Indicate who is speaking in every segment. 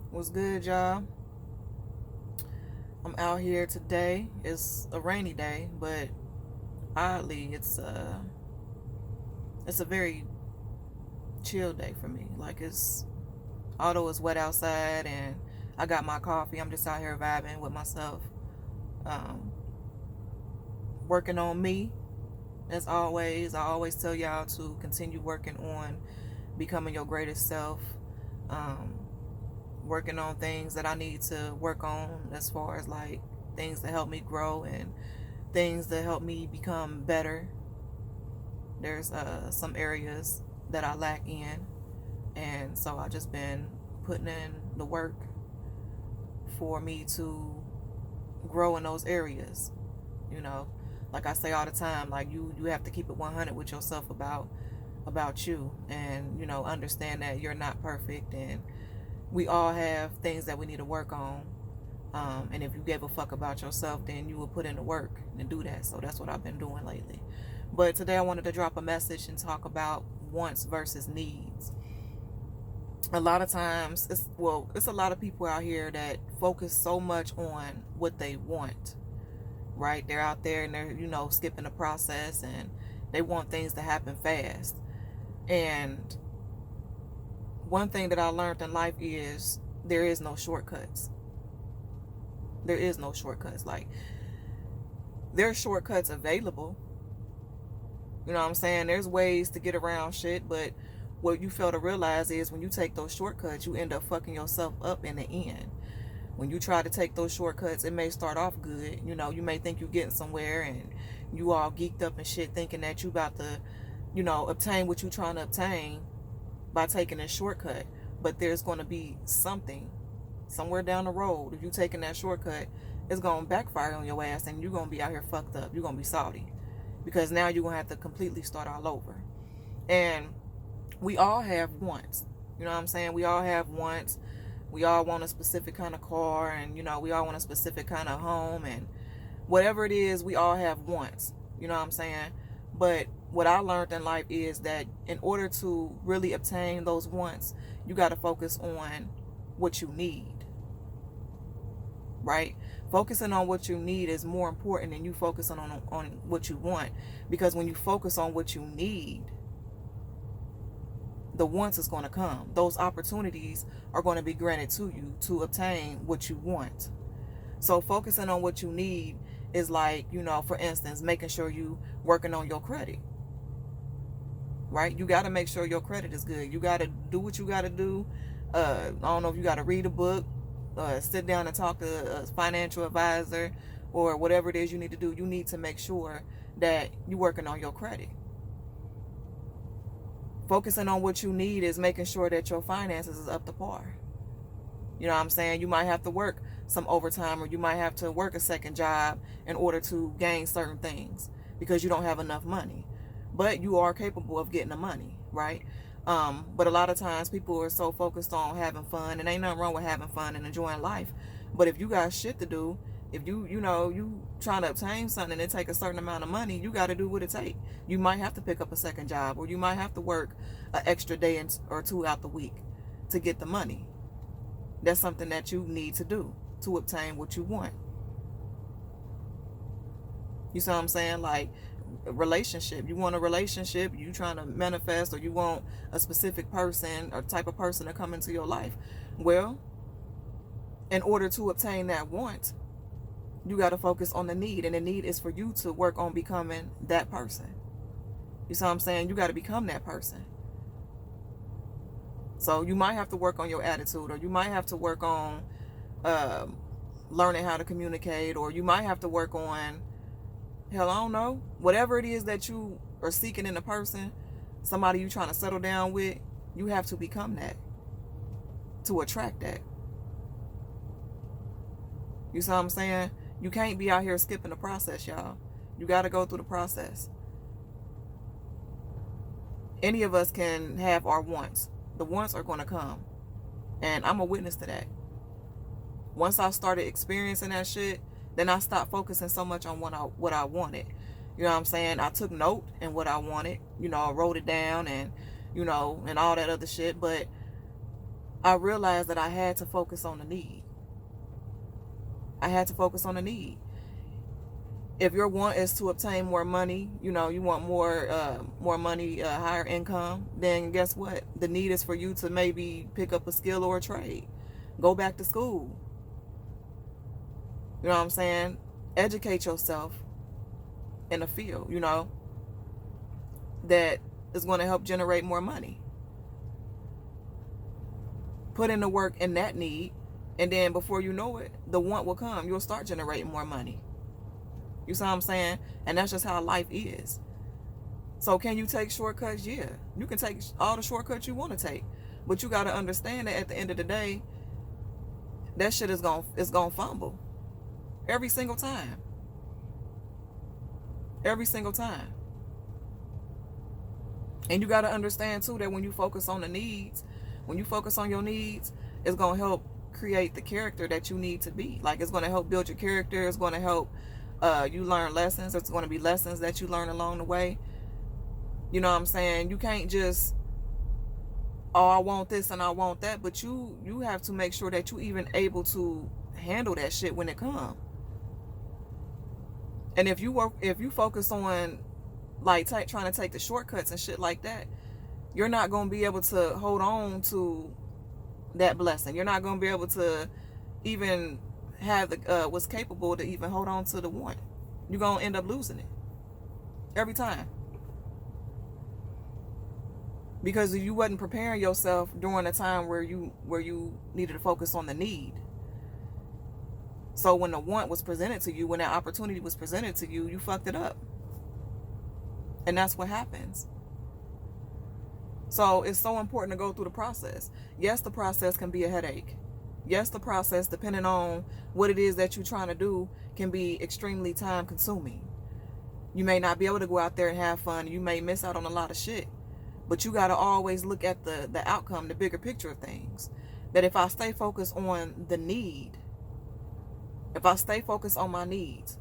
Speaker 1: What's good, y'all? I'm out here today. It's a rainy day, but oddly, it's a very chill day for me. Like although it's wet outside and I got my coffee, I'm just out here vibing with myself, um, working on me. As always, I always tell y'all to continue working on becoming your greatest self. Um, Working on things that I need to work on as far as like things that help me grow and things that help me become better. There's some areas that I lack in, and so I just been putting in the work for me to grow in those areas. You know, like I say all the time, like you have to keep it 100 with yourself about you, and understand that you're not perfect, and we all have things that we need to work on. And if you gave a fuck about yourself, then you will put in the work and do that. So that's what I've been doing lately. But today I wanted to drop a message and talk about wants versus needs. A lot of times, it's a lot of people out here that focus so much on what they want, right? They're out there and they're, skipping the process, and they want things to happen fast. And one thing that I learned in life is there is no shortcuts. There is no shortcuts. Like, there are shortcuts available. You know what I'm saying? There's ways to get around shit, but what you fail to realize is when you take those shortcuts, you end up fucking yourself up in the end. When you try to take those shortcuts, it may start off good. You may think you're getting somewhere and you all geeked up and shit, thinking that you about to, obtain what you're trying to obtain by taking a shortcut. But there's going to be something somewhere down the road. If you're taking that shortcut, it's going to backfire on your ass and you're going to be out here fucked up. You're going to be salty because now you're going to have to completely start all over. And we all have wants. You know what I'm saying? We all have wants. We all want a specific kind of car, and we all want a specific kind of home, and whatever it is, we all have wants. You know what I'm saying? But what I learned in life is that in order to really obtain those wants, you got to focus on what you need. Right? Focusing on what you need is more important than you focusing on what you want, because when you focus on what you need, the wants is going to come. Those opportunities are going to be granted to you to obtain what you want. So focusing on what you need is like, for instance, making sure you working on your credit. Right? You got to make sure your credit is good. You got to do what you got to do. I don't know if you got to read a book, sit down and talk to a financial advisor, or whatever it is you need to do. You need to make sure that you're working on your credit. Focusing on what you need is making sure that your finances is up to par. You know what I'm saying? You might have to work some overtime, or you might have to work a second job in order to gain certain things because you don't have enough money. But you are capable of getting the money, right? But a lot of times people are so focused on having fun, and ain't nothing wrong with having fun and enjoying life. But if you got shit to do, if you trying to obtain something and it take a certain amount of money, you got to do what it take. You might have to pick up a second job, or you might have to work an extra day or two out the week to get the money. That's something that you need to do to obtain what you want. You see what I'm saying? Like a relationship. You want a relationship, you trying to manifest, or you want a specific person or type of person to come into your life. Well, in order to obtain that want, you got to focus on the need, and the need is for you to work on becoming that person. You see what I'm saying? You got to become that person. So you might have to work on your attitude, or you might have to work on learning how to communicate, or you might have to work on, hell, I don't know, whatever it is that you are seeking in a person, somebody you trying to settle down with, you have to become that to attract that. You see what I'm saying? You can't be out here skipping the process, y'all. You got to go through the process. Any of us can have our wants. The wants are going to come. And I'm a witness to that. Once I started experiencing that shit, then I stopped focusing so much on what I wanted. You know what I'm saying? I took note in what I wanted. I wrote it down, and and all that other shit. But I realized that I had to focus on the need. I had to focus on the need. If your want is to obtain more money, you want more money, higher income, then guess what? The need is for you to maybe pick up a skill or a trade. Go back to school. You know what I'm saying? Educate yourself in a field, that is going to help generate more money. Put in the work in that need, and then before you know it, the want will come. You'll start generating more money. You see what I'm saying? And that's just how life is. So can you take shortcuts? Yeah. You can take all the shortcuts you want to take. But you got to understand that at the end of the day, that shit is gonna fumble. Every single time. Every single time. And you got to understand too that when you focus on the needs, when you focus on your needs, it's going to help create the character that you need to be. Like, it's going to help build your character. It's going to help you learn lessons. It's going to be lessons that you learn along the way. You know what I'm saying? You can't just, oh, I want this and I want that. But you have to make sure that you even able to handle that shit when it comes. And if you focus on like trying to take the shortcuts and shit like that, you're not going to be able to hold on to that blessing. You're not going to be able to even have what's capable to even hold on to the want. You're going to end up losing it every time, because you wasn't preparing yourself during a time where you needed to focus on the need. So when the want was presented to you, when that opportunity was presented to you, you fucked it up. And that's what happens. So it's so important to go through the process. Yes, the process can be a headache. Yes, the process, depending on what it is that you're trying to do, can be extremely time consuming. You may not be able to go out there and have fun. You may miss out on a lot of shit. But you got to always look at the outcome, the bigger picture of things. That if I stay focused on the need, if I stay focused on my needs,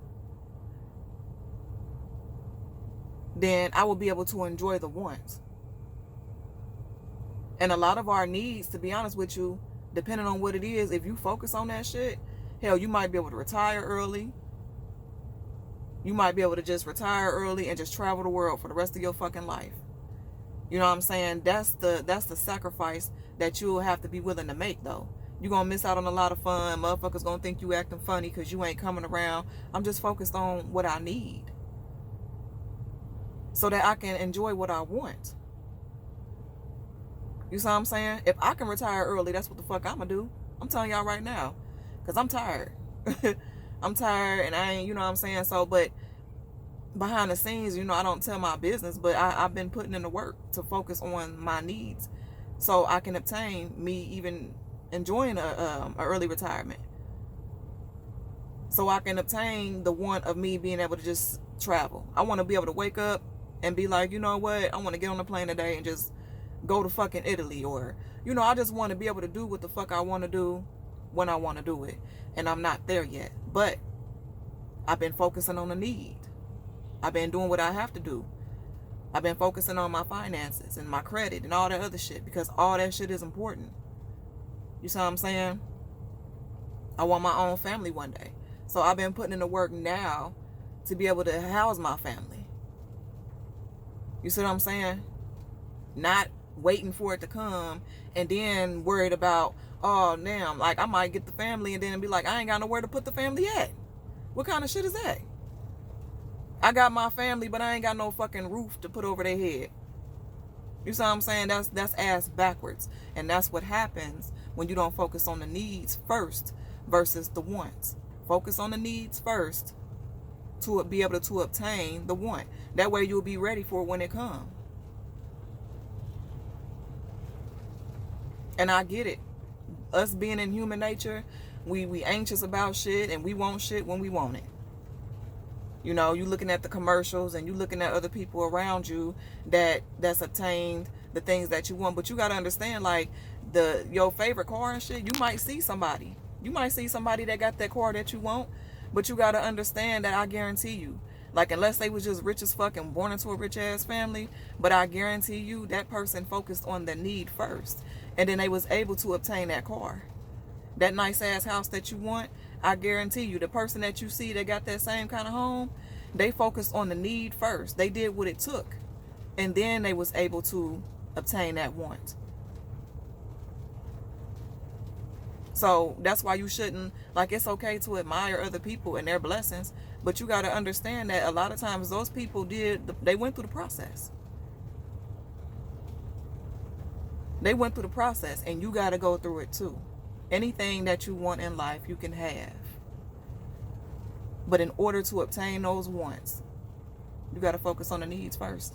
Speaker 1: then I will be able to enjoy the wants. And a lot of our needs, to be honest with you, depending on what it is, if you focus on that shit, hell, you might be able to retire early. You might be able to just retire early and just travel the world for the rest of your fucking life. You know what I'm saying? That's the sacrifice that you'll have to be willing to make, though. You're going to miss out on a lot of fun. Motherfuckers going to think you acting funny because you ain't coming around. I'm just focused on what I need, so that I can enjoy what I want. You see what I'm saying? If I can retire early, that's what the fuck I'm going to do. I'm telling y'all right now. Because I'm tired. I'm tired and I ain't, you know what I'm saying? So, but behind the scenes, I don't tell my business, but I've been putting in the work to focus on my needs so I can obtain me even enjoying a early retirement. So I can obtain the want of me being able to just travel. I want to be able to wake up and be like, you know what? I want to get on the plane today and just go to fucking Italy, or, I just want to be able to do what the fuck I want to do when I want to do it. And I'm not there yet, but I've been focusing on the need. I've been doing what I have to do. I've been focusing on my finances and my credit and all that other shit, because all that shit is important. You see what I'm saying? I want my own family one day. So I've been putting in the work now to be able to house my family. You see what I'm saying? Not waiting for it to come and then worried about, oh, damn, like I might get the family and then be like, I ain't got nowhere to put the family at. What kind of shit is that? I got my family, but I ain't got no fucking roof to put over their head. You see what I'm saying? That's ass backwards. And that's what happens when you don't focus on the needs first versus the wants. Focus on the needs first to be able to obtain the want. That way you'll be ready for it when it comes. And I get it. Us being in human nature, we anxious about shit and we want shit when we want it. You looking at the commercials and you looking at other people around you that's obtained the things that you want. But you got to understand, like, your favorite car and shit, you might see somebody. You might see somebody that got that car that you want. But you got to understand that I guarantee you, Like, unless they was just rich as fuck and born into a rich ass family, but I guarantee you that person focused on the need first, and then they was able to obtain that car, that nice ass house that you want. I guarantee you the person that you see that got that same kind of home, they focused on the need first. They did what it took, and then they was able to obtain that want. So that's why you shouldn't, like, it's okay to admire other people and their blessings, but you got to understand that a lot of times those people they went through the process. They went through the process, and you got to go through it too. Anything that you want in life, you can have. But in order to obtain those wants, you got to focus on the needs first.